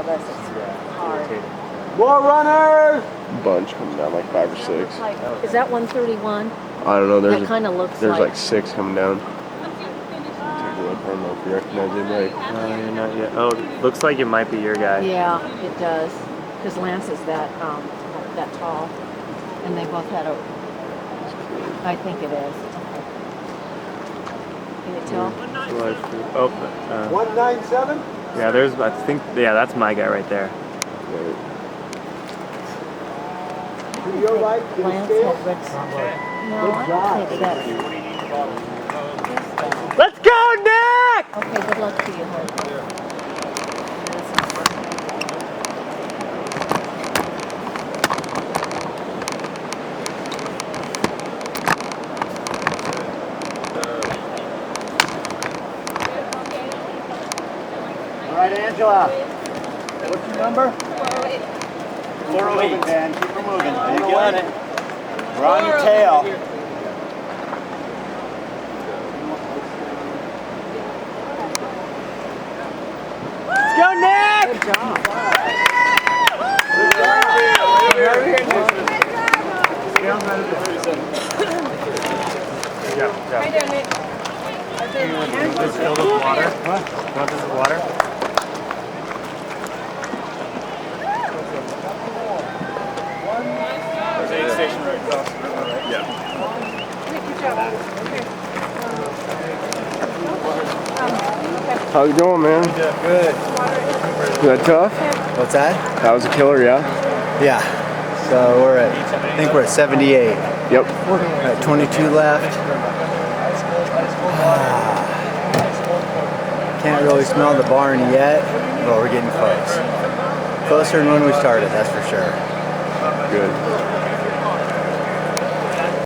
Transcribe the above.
of us, it's hard. More runners! Bunch coming down, like 5 or 6. Is that 131? I don't know. That kind of looks There's like... like 6 coming down. Take a look. I don't know if you recognize anybody. No, you're not yet. Oh, looks like it might be your guy. Yeah, it does. Because Lance is that tall. And they both had a... I think it is. Can you tell? Oh, 197? yeah, there's, I think, yeah, that's my guy right there. To your right, to the Lance scale. had red... No, I don't think that... Let's go, Nick! Okay, good luck to you, honey. All right, Angela. What's your number? 408. Dan. Keep her moving. You got it. We're on your tail. Let's go, Nick! Good job. How you doing, Nick? Just filled with water. What? You want this with water? Aid station right across the river, right? Yeah. How's it going, man? Good. Is that tough? What's that? That was a killer, yeah? Yeah. So I think we're at 78. Yep. We're at 22 left. Can't really smell the barn yet, but we're getting close. Closer than when we started, that's for sure. Good.